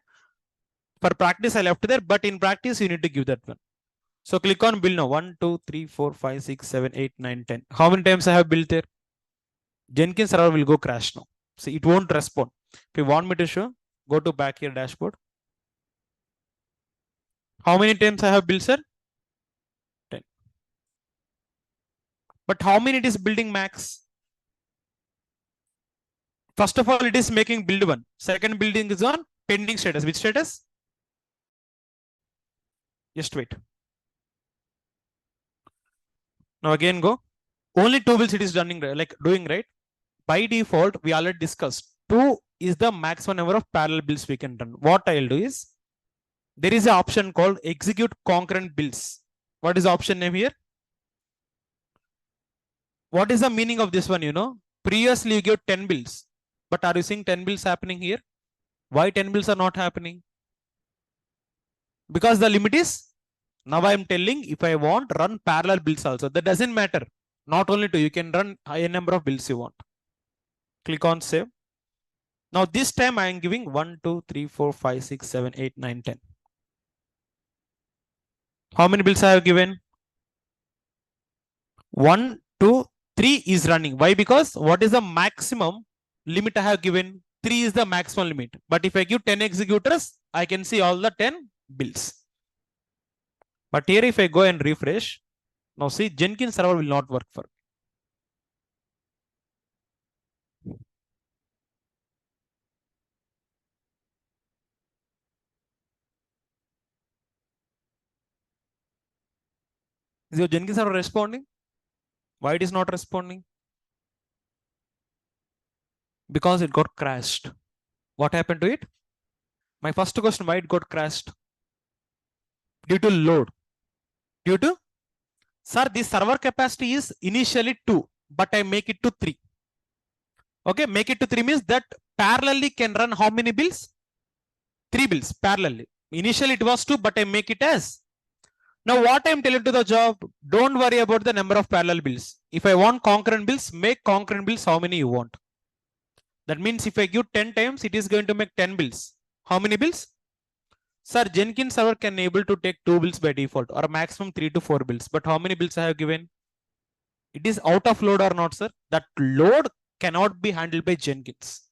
For practice, I left there, but in practice, you need to give that one. So click on build now. 1, 2, 3, 4, 5, 6, 7, 8, 9, 10. How many times I have built there? Jenkins server will go crash now. See, it won't respond. If you want me to show, go to back here dashboard. How many times I have built, sir? 10. But how many it is building max? First of all, it is making build 1. Second building is on pending status. Which status? Just wait. Now again go. Only 2 builds it is doing right. By default, we already discussed 2 is the maximum number of parallel builds we can run. What I'll do is, there is an option called execute concurrent builds. What is the option name here? What is the meaning of this one? Previously you gave 10 builds, but are you seeing 10 builds happening here? Why 10 builds are not happening? Because the limit is, now I am telling if I want run parallel builds also. That doesn't matter. Not only 2, you can run a number of builds you want. Click on save. Now this time I am giving 1, 2, 3, 4, 5, 6, 7, 8, 9, 10. How many builds I have given? 1, 2, 3 is running. Why? Because what is the maximum limit I have given? 3 is the maximum limit. But if I give 10 executors, I can see all the 10 builds. But here if I go and refresh, now see Jenkins server will not work for me. Is your Jenkins server responding? Why it is not responding? Because it got crashed. What happened to it? My first question, why it got crashed? Due to load. Due to, sir, this server capacity is initially 2, but I make it to 3. Okay, make it to 3 means that parallelly can run how many builds? 3 builds parallelly. Initially it was 2, but I make it as. Now what I'm telling to the job, don't worry about the number of parallel builds. If I want concurrent builds, make concurrent builds how many you want. That means if I give 10 times, it is going to make 10 builds. How many builds? Sir, Jenkins server can able to take 2 builds by default or maximum 3 to 4 builds. But how many builds I have given? It is out of load or not, sir? That load cannot be handled by Jenkins.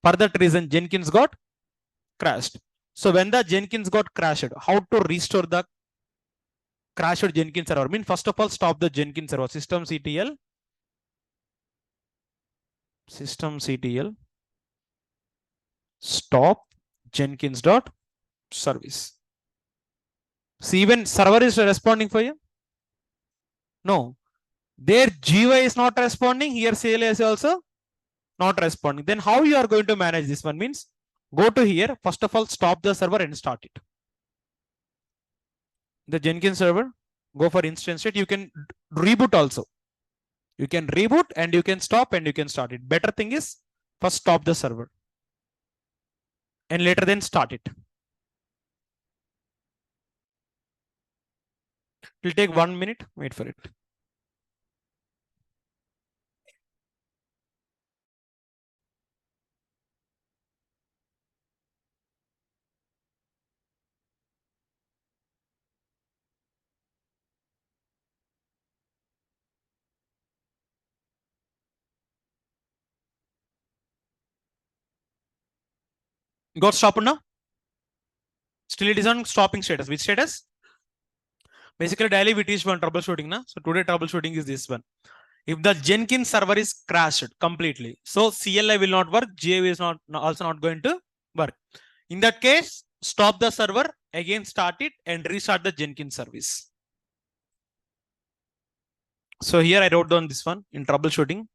For that reason, Jenkins got crashed. So when the Jenkins got crashed, how to restore the crashed Jenkins server? Mean first of all, stop the Jenkins server. Systemctl stop Jenkins.service. See, even server is responding for you. No, their GUI is not responding. Here CLI is also not responding. Then how you are going to manage this one? Means go to here. First of all, stop the server and start it. The Jenkins server, go for instance state. You can reboot also. You can reboot and you can stop and you can start it. Better thing is first stop the server and later then start it. It will take 1 minute. Wait for it. Got stopped now? Still it is on stopping status. Which status? Basically daily we teach one troubleshooting. Na? So today troubleshooting is this one. If the Jenkins server is crashed completely, so CLI will not work, GUI is also not going to work. In that case, stop the server, again start it and restart the Jenkins service. So here I wrote down this one in troubleshooting.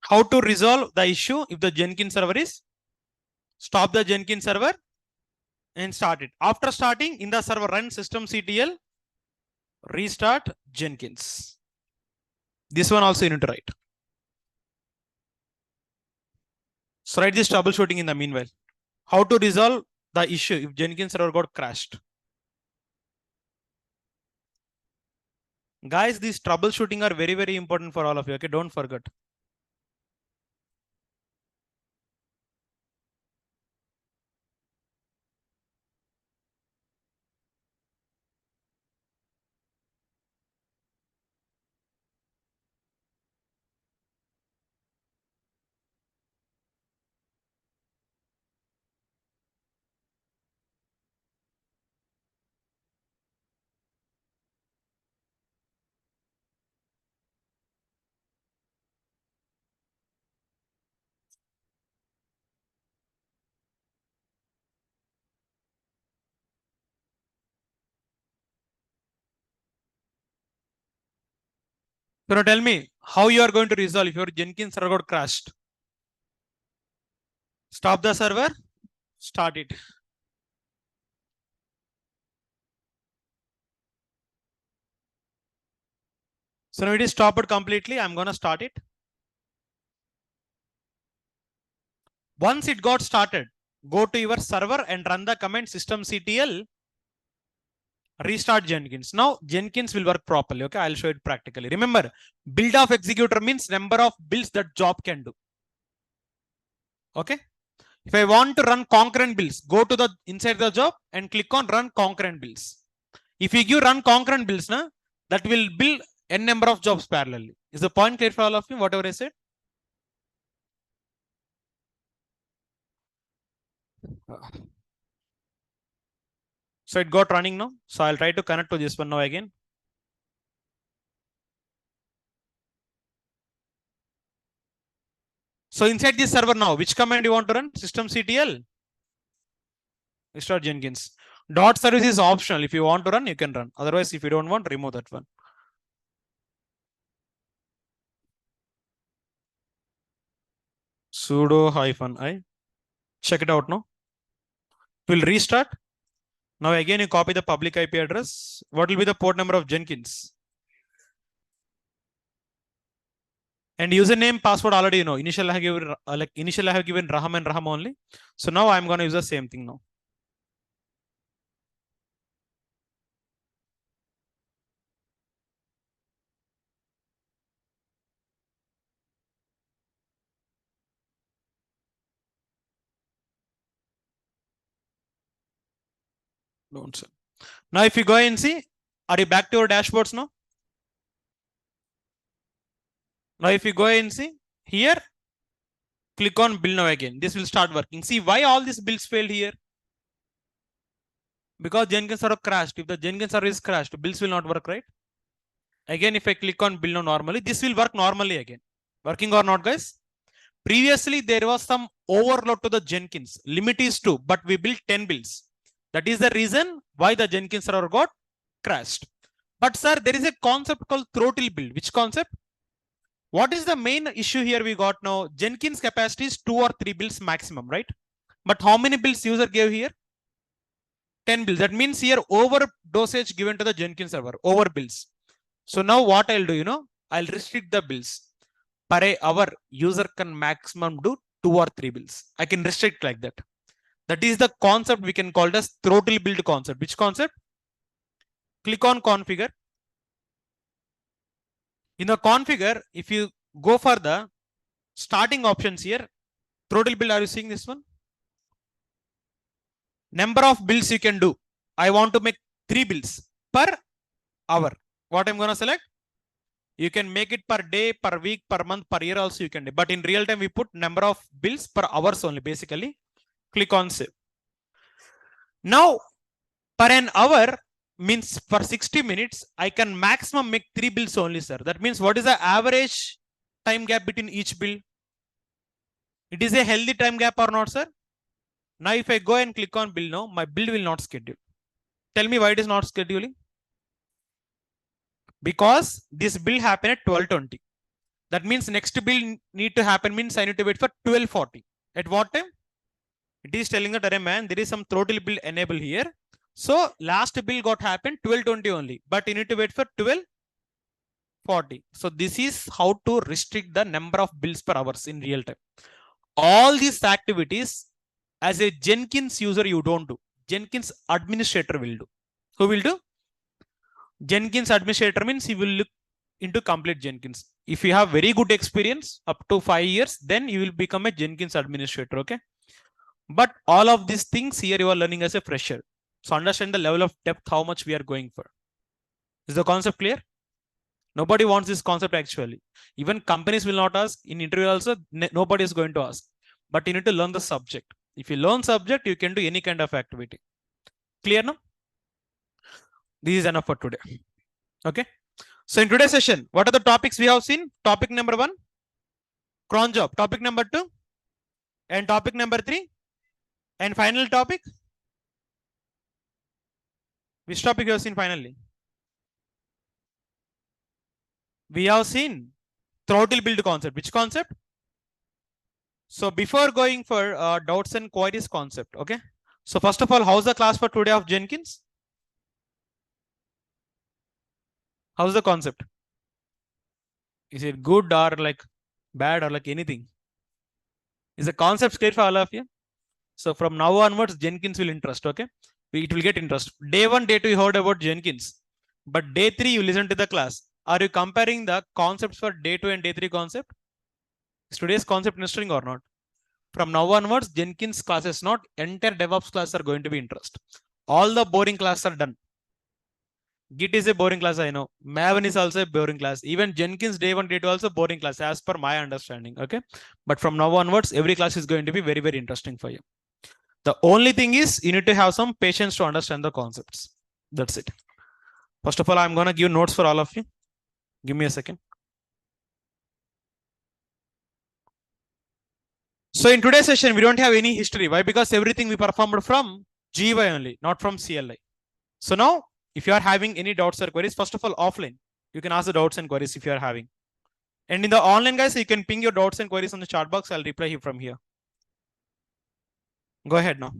How to resolve the issue if the Jenkins server is, stop the Jenkins server and start it. After starting, in the server run systemctl restart Jenkins. This one also you need to write. So write this troubleshooting in the meanwhile. How to resolve the issue if Jenkins server got crashed. Guys, these troubleshooting are very, very important for all of you. Okay, don't forget. So now tell me how you are going to resolve if your Jenkins server got crashed. Stop the server, start it. So now it is stopped completely. I'm going to start it. Once it got started, go to your server and run the command systemctl restart Jenkins. Now Jenkins will work properly. Okay, I'll show it practically. Remember, build of executor means number of builds that job can do. Okay. If I want to run concurrent builds, go to the inside the job and click on run concurrent builds. If you give run concurrent builds, that will build n number of jobs parallelly. Is the point clear for all of you? Whatever I said. So it got running now. So I'll try to connect to this one now again. So inside this server now, which command you want to run? Systemctl restart Jenkins. Dot service is optional. If you want to run, you can run. Otherwise, if you don't want, remove that one. Sudo -i. Check it out now. We'll restart. Now again, you copy the public IP address. What will be the port number of Jenkins? And username, password already you know. Initial I have given initial I have given Raham and Raham only. So now I'm going to use the same thing now. Don't say. Now if you go and see, are you back to your dashboards now? Now if you go and see here, click on build now again. This will start working. See why all these builds failed here? Because Jenkins server crashed. If the Jenkins server is crashed, builds will not work, right? Again, if I click on build now normally, this will work normally again. Working or not, guys? Previously, there was some overload to the Jenkins. Limit is 2, but we built 10 builds. That is the reason why the Jenkins server got crashed. But sir, there is a concept called throttle build. Which concept? What is the main issue here we got now? Jenkins capacity is 2 or 3 builds maximum, right? But how many builds user gave here? 10 builds. That means here over dosage given to the Jenkins server, over builds. So now what I'll do, I'll restrict the builds. Per hour, user can maximum do 2 or 3 builds. I can restrict like that. That is the concept we can call it as throttle build concept. Which concept? Click on configure. In the configure, if you go for the starting options here, throttle build, are you seeing this one? Number of builds you can do. I want to make 3 builds per hour. What I'm going to select? You can make it per day, per week, per month, per year also you can do. But in real time, we put number of builds per hours only, basically. Click on save. Now, per an hour means for 60 minutes, I can maximum make 3 builds only, sir. That means what is the average time gap between each build? It is a healthy time gap or not, sir? Now, if I go and click on build now, my build will not schedule. Tell me why it is not scheduling? Because this build happened at 12:20. That means next build need to happen means I need to wait for 12:40. At what time? It is telling that, array man, there is some throttle build enable here. So last build got happened 12:20 only, but you need to wait for 12:40. So this is how to restrict the number of builds per hours in real time. All these activities as a Jenkins user, you don't do. Jenkins administrator will do. Who will do? Jenkins administrator means he will look into complete Jenkins. If you have very good experience up to 5 years, then you will become a Jenkins administrator. Okay. But all of these things here you are learning as a fresher. So understand the level of depth, how much we are going for. Is the concept clear? Nobody wants this concept actually. Even companies will not ask. In interview also, nobody is going to ask. But you need to learn the subject. If you learn subject, you can do any kind of activity. Clear now? This is enough for today. Okay. So in today's session, what are the topics we have seen? Topic number 1, cron job. Topic number 2, and topic number 3, and final topic. Which topic you have seen finally? We have seen throttle build concept. Which concept? So before going for doubts and queries concept, okay? So first of all, how's the class for today of Jenkins? How's the concept? Is it good or like bad or like anything? Is the concept clear for all of you? So from now onwards, Jenkins will interest, okay? It will get interest. Day 1, day 2, you heard about Jenkins. But day 3, you listen to the class. Are you comparing the concepts for day 2 and day 3 concept? Is today's concept interesting or not? From now onwards, Jenkins classes, not entire DevOps classes are going to be interest. All the boring classes are done. Git is a boring class, I know. Maven is also a boring class. Even Jenkins day 1, day 2 also boring class as per my understanding. Okay. But from now onwards, every class is going to be very, very interesting for you. The only thing is you need to have some patience to understand the concepts. That's it. First of all, I'm going to give notes for all of you. Give me a second. So in today's session, we don't have any history. Why? Because everything we performed from GUI only, not from CLI. So now, if you are having any doubts or queries, first of all, offline, you can ask the doubts and queries if you are having. And in the online, guys, you can ping your doubts and queries on the chat box. I'll reply you from here. Go ahead now.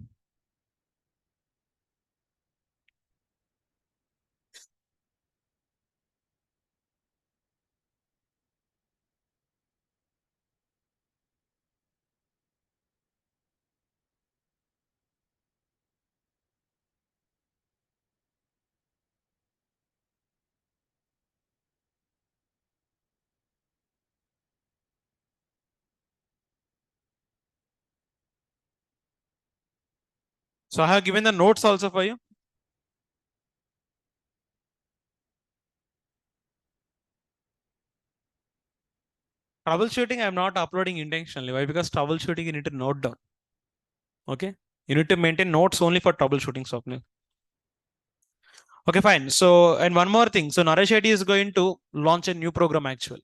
So I have given the notes also for you. Troubleshooting, I'm not uploading intentionally. Why? Because troubleshooting, you need to note down. Okay. You need to maintain notes only for troubleshooting, Swapnil. Okay, fine. So, and one more thing. So Naresh Shetty is going to launch a new program actually.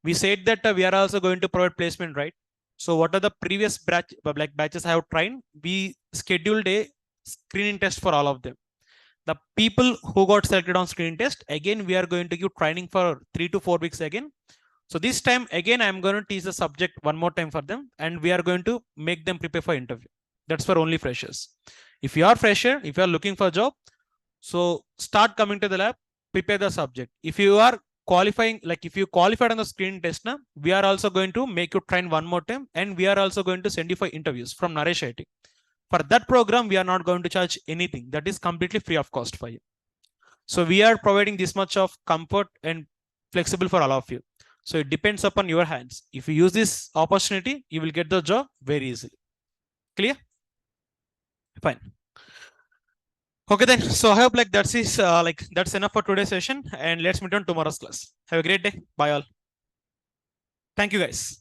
We said that we are also going to provide placement, right? So what are the previous batches I have trained? We scheduled a screening test for all of them. The people who got selected on screening test, again, we are going to give training for 3 to 4 weeks again. So this time, again, I'm going to teach the subject one more time for them. And we are going to make them prepare for interview. That's for only freshers. If you are fresher, if you are looking for a job, so start coming to the lab, prepare the subject. If you are qualifying, like if you qualified on the screening test now, we are also going to make you train one more time. And we are also going to send you for interviews from Naresh IT. For that program, we are not going to charge anything. That is completely free of cost for you. So we are providing this much of comfort and flexible for all of you. So it depends upon your hands. If you use this opportunity, you will get the job very easily. Clear? Fine. Okay then. So I hope like that's enough for today's session. And let's meet on tomorrow's class. Have a great day. Bye all. Thank you guys.